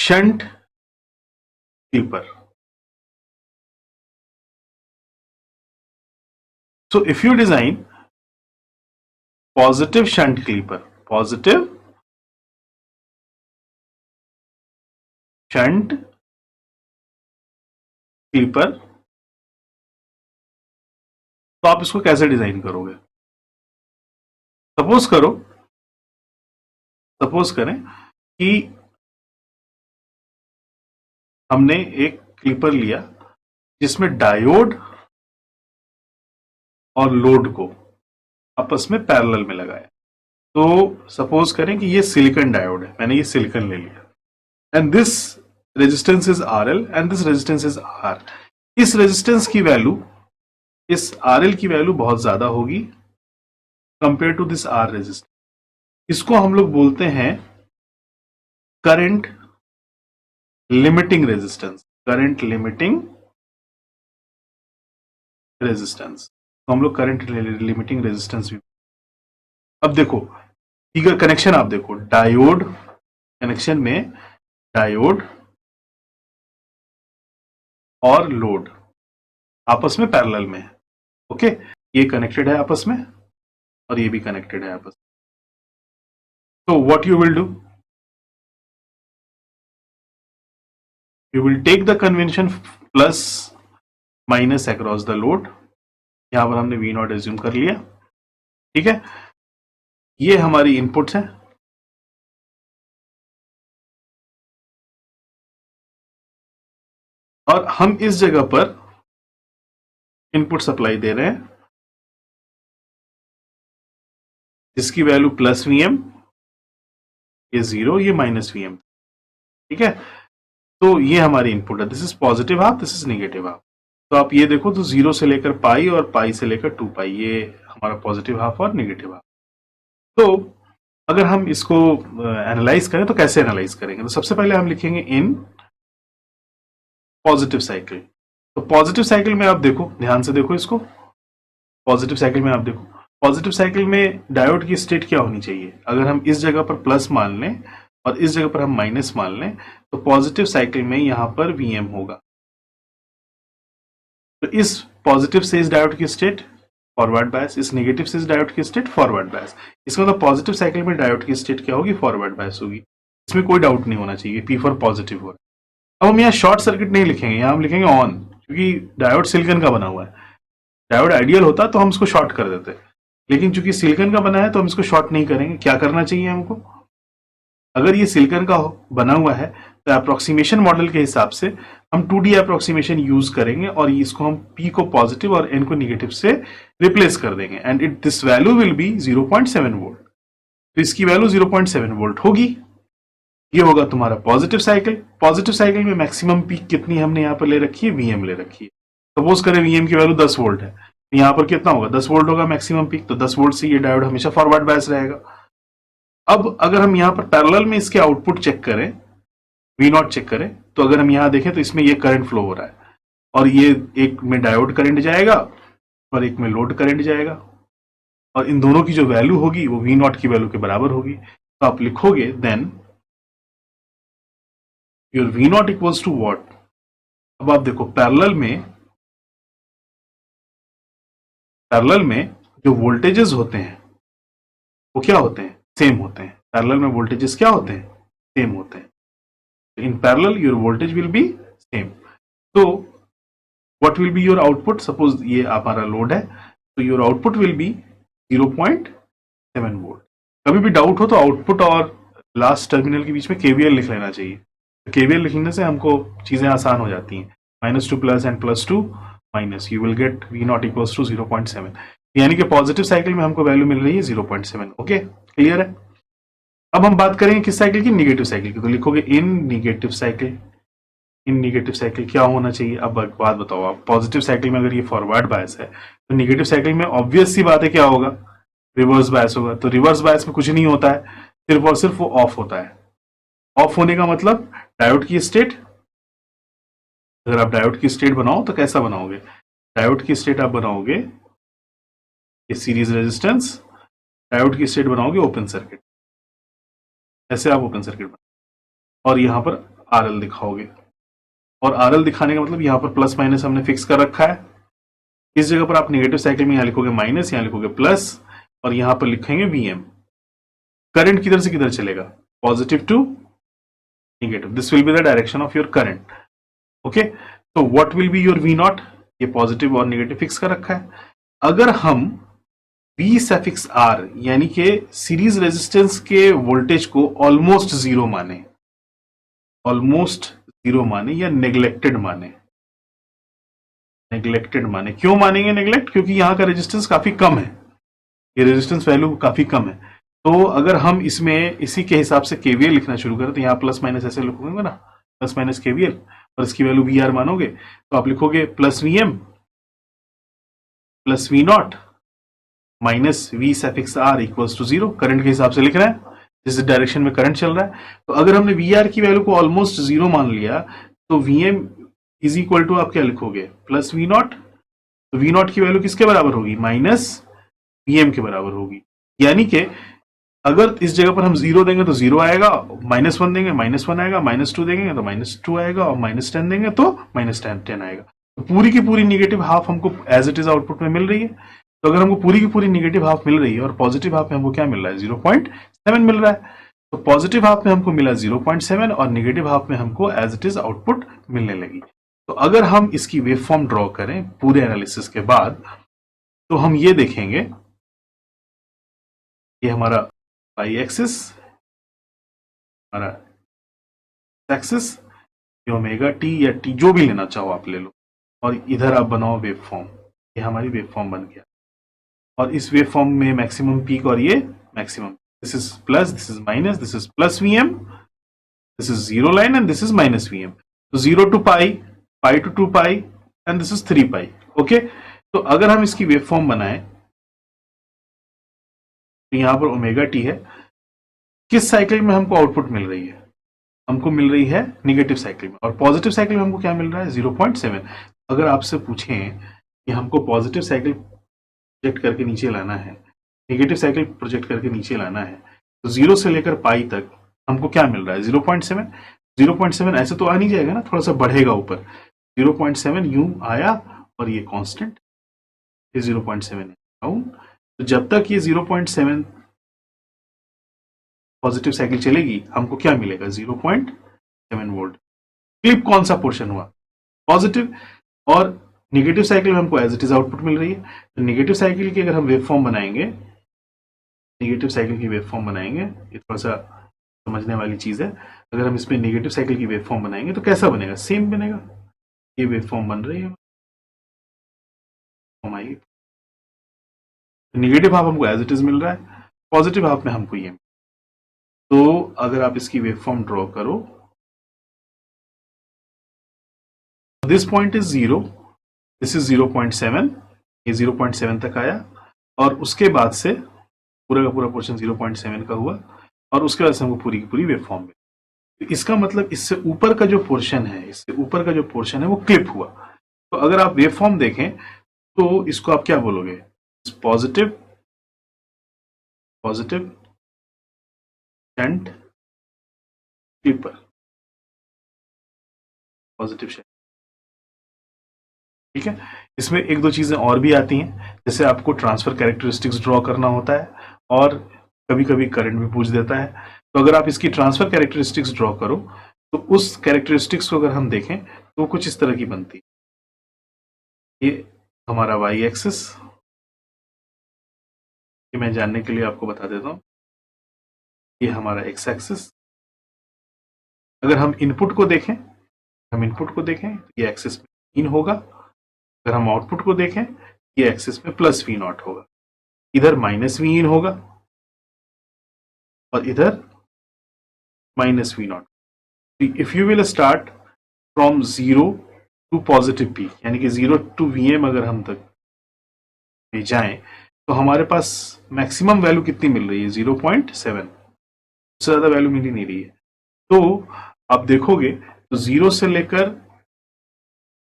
Shunt clipper. So if you design positive shunt clipper, positive shunt clipper, तो आप इसको कैसे डिजाइन करोगे? सपोज करें कि हमने एक क्लिपर लिया जिसमें डायोड और लोड को आपस में पैरेलल में लगाया। तो सपोज करें कि ये सिलिकॉन डायोड है, मैंने ये सिलिकॉन ले लिया, and this resistance is RL and this resistance is R। इस रेजिस्टेंस की वैल्यू, इस RL की वैल्यू बहुत ज्यादा होगी compare to this R resistance. इसको हम लोग बोलते हैं current limiting resistance, current limiting resistance. तो हम लोग करंट लिमिटिंग रेजिस्टेंस भी। अब देखो फिगर कनेक्शन, आप देखो डायोड कनेक्शन में डायोड और लोड आपस में पैरेलल में है। ओके, ये कनेक्टेड है आपस में और ये भी कनेक्टेड है आपस में। तो what you will do, you will take the convention plus minus across the load. यहां पर हमने V0 एज्यूम कर लिया, ठीक है। ये हमारी इनपुट्स हैं, और हम इस जगह पर इनपुट सप्लाई दे रहे हैं जिसकी वैल्यू प्लस Vm, ये 0, ये माइनस Vm, ठीक है। तो ये हमारी इनपुट है, this is positive half, this is negative half. तो आप ये देखो तो 0 से लेकर पाई और पाई से लेकर 2 पाई, ये हमारा पॉजिटिव हाफ और नेगेटिव हाफ। तो अगर हम इसको एनालाइज करें तो कैसे एनालाइज करेंगे? तो सबसे पहले हम लिखेंगे इन पॉजिटिव साइकिल। तो पॉजिटिव साइकिल में आप देखो, ध्यान से देखो इसको, पॉजिटिव साइकिल में आप देखो, पॉजिटिव साइकिल में डायोड की स्टेट क्या होनी चाहिए? अगर हम इस जगह पर प्लस मान लें और इस जगह पर हम माइनस मान लें तो पॉजिटिव साइकिल में यहां पर Vm होगा। तो इस पॉजिटिव से इस डायोड की स्टेट फॉरवर्ड बायस, इस नेगेटिव से इस डायोड की स्टेट फॉरवर्ड बायस। इसका मतलब पॉजिटिव साइकिल में डायोड की स्टेट क्या होगी? फॉरवर्ड बायस होगी। इसमें कोई डाउट नहीं होना चाहिए, P फॉर पॉजिटिव हो रहा है। अब हम यहाँ शॉर्ट सर्किट नहीं लिखेंगे, यहाँ हम लिखेंगे ऑन, क्योंकि डायोड सिलिकॉन का बना हुआ है। डायोड आइडियल होता तो हम इसको शॉर्ट कर देते, लेकिन चूंकि सिलिकॉन का बना है तो हम इसको शॉर्ट नहीं करेंगे। क्या करना चाहिए हमको? अगर ये सिलिकॉन का बना हुआ है तो अप्रोक्सीमेशन मॉडल के हिसाब से हम 2D अप्रोक्सीमेशन यूज करेंगे और इसको हम P को पॉजिटिव और N को नेगेटिव से रिप्लेस कर देंगे, and it this value will be 0.7 volt. तो इसकी वैल्यू 0.7 वोल्ट होगी। ये होगा तुम्हारा पॉजिटिव साइकिल। पॉजिटिव साइकिल में मैक्सिमम पीक कितनी हमने यहाँ पर ले रखी है? Vm ले रखी है। सपोज करें Vm की वैल्यू 10 वोल्ट है, यहाँ पर कितना होगा? 10 वोल्ट होगा मैक्सिमम पीक। तो 10 वोल्ट से ये डायोड हमेशा फॉरवर्ड बायस रहेगा। अब अगर हम यहाँ पर पैरेलल में इसके आउटपुट चेक करें, V0 चेक करें, तो अगर हम यहाँ देखें तो इसमें ये करंट फ्लो हो रहा है, और ये एक में डायोड करंट जाएगा और एक में लोड करंट जाएगा, और इन दोनों की जो वैल्यू होगी वो V0 की वैल्यू के बराबर होगी। तो आप लिखोगे then your V0 equals to what? अब आप देखो पैरेलल में जो वोल्टेजेस होते हैं वो क्या होते हैं? सेम होते हैं। पैरेलल में वोल्टेजेस क्या होते हैं? सेम होते हैं। In parallel your voltage will be same. तो what will be your output? Suppose ये हमारा लोड है, तो your output will be 0.7 volt. कभी भी डाउट हो तो आउटपुट और लास्ट टर्मिनल के बीच में KVL लिख लेना चाहिए। KVL लिखने से हमको चीजें आसान हो जाती हैं। -2 plus and +2 minus, you will get V0 equals to 0.7। यानी कि पॉजिटिव साइकिल में हमको वैल्यू मिल रही है 0.7। ओके, क्लियर है? अब हम बात करेंगे किस साइकिल की? निगेटिव साइकिल की। तो लिखोगे इन नेगेटिव साइकिल। इन नेगेटिव साइकिल क्या होना चाहिए? अब एक बात बताओ आप, पॉजिटिव साइकिल में अगर ये फॉरवर्ड बायस है तो नेगेटिव साइकिल में ऑब्वियस सी बात है क्या होगा? रिवर्स बायस होगा। तो रिवर्स बायस में कुछ नहीं होता है, सिर्फ और सिर्फ वो ऑफ होता है। ऑफ होने का मतलब डायोड की स्टेट, अगर आप डायोड की स्टेट बनाओ तो कैसा बनाओगे? डायोड की स्टेट आप बनाओगे ये सीरीज रेजिस्टेंस, डायोड की स्टेट बनाओगे ओपन सर्किट। ऐसे आप ओपन सर्किट बनाओ, और यहां पर आर एल दिखाओगे। और आर एल दिखाने का मतलब यहाँ पर प्लस माइनस हमने फिक्स कर रखा है। इस जगह पर आप नेगेटिव साइकिल में यहाँ लिखोगे माइनस, यहाँ लिखोगे प्लस, और यहाँ पर लिखेंगे वी एम। करंट किधर से किधर चलेगा? Positive to negative. This will be the direction of your current. Okay, तो what will be your V not? ये पॉजिटिव और नेगेटिव फिक्स कर रखा है। अगर हम V सफिक्स आर यानी कि सीरीज रेजिस्टेंस के वोल्टेज को ऑलमोस्ट जीरो माने, ऑलमोस्ट जीरो माने या नेग्लेक्टेड माने, नेग्लेक्टेड माने। क्यों मानेंगे नेग्लेक्ट? क्योंकि यहां का रेजिस्टेंस काफी कम है, ये रेजिस्टेंस वैल्यू काफी कम है। तो अगर हम इसमें इसी के हिसाब से केवीएल लिखना शुरू करें तो यहाँ प्लस माइनस ऐसे लिखोगे ना, प्लस माइनस केवीएल, और इसकी वैल्यू वी आर मानोगे तो आप लिखोगे plus V M plus V naught minus V suffix R equals to zero. Current के हिसाब से लिख रहे हैं, जिस डायरेक्शन में करंट चल रहा है। तो अगर हमने वी आर की वैल्यू को ऑलमोस्ट जीरो मान लिया तो V M is equal to आप क्या लिखोगे? Plus V naught. तो वी नॉट की वैल्यू किसके बराबर होगी? माइनस वी एम के बराबर होगी। यानी कि अगर इस जगह पर हम जीरो देंगे तो जीरो आएगा, माइनस वन देंगे माइनस वन आएगा, माइनस टू देंगे तो माइनस टू आएगा, और माइनस टेन देंगे तो माइनस टेन आएगा। तो पूरी की पूरी निगेटिव हाफ हमको एज इट इज आउटपुट में मिल रही है। तो अगर हमको पूरी की पूरी निगेटिव हाफ मिल रही है और पॉजिटिव हाफ में हमको क्या मिल रहा है? 0.7 मिल रहा है। तो पॉजिटिव हाफ में हमको मिला 0.7 और निगेटिव हाफ में हमको एज इट इज आउटपुट मिलने लगी। तो अगर हम इसकी वेव फॉर्म ड्रॉ करें पूरे एनालिसिस के बाद तो हम ये देखेंगे, ये हमारा वाई एक्सिस, हमारा एक्सिस, ओमेगा टी या टी जो भी लेना चाहो आप ले लो, और इधर आप बनाओ वेव फॉर्म। ये हमारी वेव फॉर्म बन गया। और इस वेव फॉर्म में मैक्सिमम पीक और ये maximum, this is plus, this is minus, this is plus V M, this is zero line and this is minus V M. तो 0 to pi, pi to 2 pi and this is 3 pi. Okay, तो अगर हम इसकी wave form बनाएं तो यहां पर omega T है। किस साइकिल में हमको आउटपुट मिल रही है? हमको मिल रही है निगेटिव साइकिल में। और पॉजिटिव साइकिल में हमको क्या मिल रहा है? 0.7। अगर आपसे पूछें कि हमको पॉजिटिव साइकिल प्रोजेक्ट करके नीचे लाना है, नेगेटिव साइकिल प्रोजेक्ट करके नीचे लाना है, तो 0 से लेकर पाई तक हमको क्या मिल रहा है? 0.7। 0.7 ऐसे तो आ नहीं जाएगा ना, थोड़ा सा बढ़ेगा ऊपर। 0.7 यूं आया और ये कांस्टेंट, ये 0.7 डाउन। तो जब तक ये 0.7 पॉजिटिव साइकिल चलेगी हमको क्या मिलेगा? 0.7 वोल्ट। क्लिप कौन सा पोर्शन हुआ? पॉजिटिव। और नेगेटिव साइकिल में हमको एज इट इज आउटपुट मिल रही है। तो नेगेटिव साइकिल की अगर हम वेव फॉर्म बनाएंगे, नेगेटिव साइकिल की वेव फॉर्म बनाएंगे, ये थोड़ा सा समझने वाली चीज है। अगर हम इसमें नेगेटिव साइकिल की वेव फॉर्म बनाएंगे तो कैसा बनेगा? सेम बनेगा। ये वेव फॉर्म बन रही है, फॉर्म आएगी। नेगेटिव हाफ हमको एज इट इज मिल रहा है, पॉजिटिव हाफ में हमको ये। तो अगर आप इसकी वेव फॉर्म ड्रॉ करो, this point is 0, this is 0.7, ये 0.7 तक आया, और उसके बाद से पूरा का पूरा पोर्शन 0.7 का हुआ, और उसके बाद से हमको पूरी की पूरी वेव फॉर्म मिली। तो इसका मतलब इससे ऊपर का जो पोर्शन है, इससे ऊपर का जो पोर्शन है वो क्लिप हुआ। तो अगर आप वेव फॉर्म देखें तो इसको आप क्या बोलोगे? Positive, positive shunt clipper, positive shunt. ठीक है, इसमें एक दो चीजें और भी आती हैं, जैसे आपको ट्रांसफर कैरेक्टरिस्टिक्स ड्रॉ करना होता है, और कभी कभी करंट भी पूछ देता है। तो अगर आप इसकी ट्रांसफर कैरेक्टरिस्टिक्स ड्रॉ करो तो उस कैरेक्टरिस्टिक्स को अगर हम देखें तो कुछ इस तरह की बनती है। ये हमारा वाई एक्सिस, ये मैं जानने के लिए आपको बता देता हूं, ये हमारा एक्स एक्सिस। अगर हम इनपुट को देखें, हम इनपुट को देखें तो ये एक्सिस में इन होगा। अगर हम आउटपुट को देखें ये एक्सिस में प्लस वी नॉट होगा। इधर माइनस वी इन होगा और इधर minus V naught. If you will start from 0 to positive P, यानी कि 0 टू वी एम अगर हम तक में जाएं तो हमारे पास मैक्सिमम वैल्यू कितनी मिल रही है? 0.7, उससे ज्यादा वैल्यू मिल ही नहीं रही है। तो आप देखोगे तो 0 से लेकर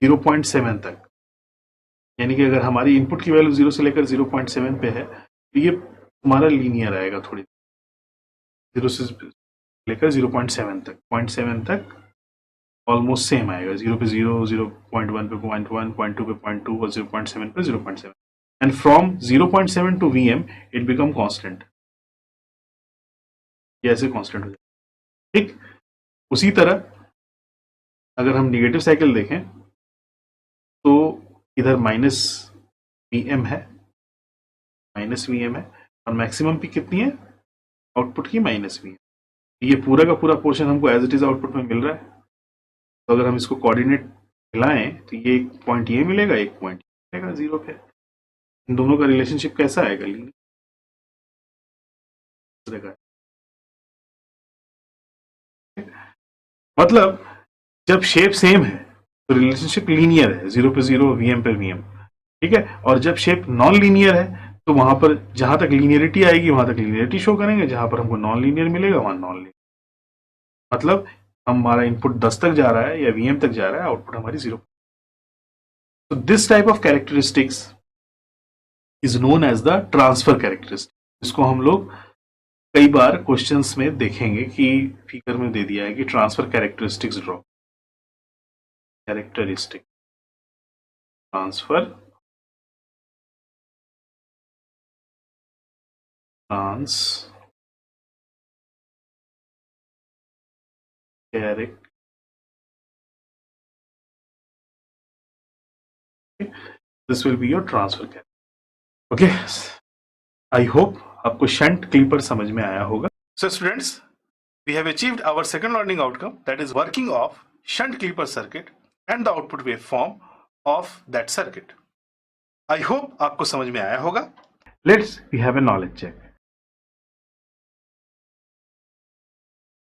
0.7 तक, यानी कि अगर हमारी इनपुट की वैल्यू 0 से लेकर 0.7 पे है तो ये हमारा लीनियर आएगा, थोड़ी 0 से लेकर 0.7 तक, 0.7 तक ऑलमोस्ट सेम आएगा, 0 पे 0, 0.1 पे 0.1, 0.2 पे 0.2 और 0.7 पे 0.7. And from 0.7 to Vm it become constant, ये ऐसे कांस्टेंट हो जाए. ठीक, उसी तरह अगर हम निगेटिव साइकिल देखें तो इधर माइनस Vm है, और मैक्सिमम पी कितनी है आउटपुट की, -Vm. ये पूरा का पूरा पोर्शन हमको एज इट इज आउटपुट में मिल रहा है. तो अगर हम इसको कोऑर्डिनेट मिलाएं तो ये एक पॉइंट ये मिलेगा, एक पॉइंट मिलेगा 0 पे. इन दोनों का रिलेशनशिप कैसा आएगा, लीनियर. मतलब जब शेप सेम है तो रिलेशनशिप लीनियर है, 0 पे 0, Vm पे Vm. ठीक है, और जब शेप नॉन लीनियर है तो वहां पर जहां तक लीनियरिटी आएगी वहां तक लीनियरिटी शो करेंगे, जहां पर हमको नॉन लीनियर मिलेगा वहां नॉन लीनियर. मतलब हमारा इनपुट 10 तक जा रहा है या Vm तक जा रहा है, आउटपुट हमारी 0. तो this type of characteristics is known as the transfer characteristic. इसको हम लोग कई बार क्वेश्चंस में देखेंगे कि फिगर में दे दिया है कि transfer characteristics draw. Characteristic transfer this will be your transfer character. Okay, I hope आपको शंट क्लीपर समझ में आया होगा. So students, we have achieved our second learning outcome, that is working of shunt clipper circuit and the output waveform of that circuit. I hope आपको समझ में आया होगा. Let's we have a knowledge check.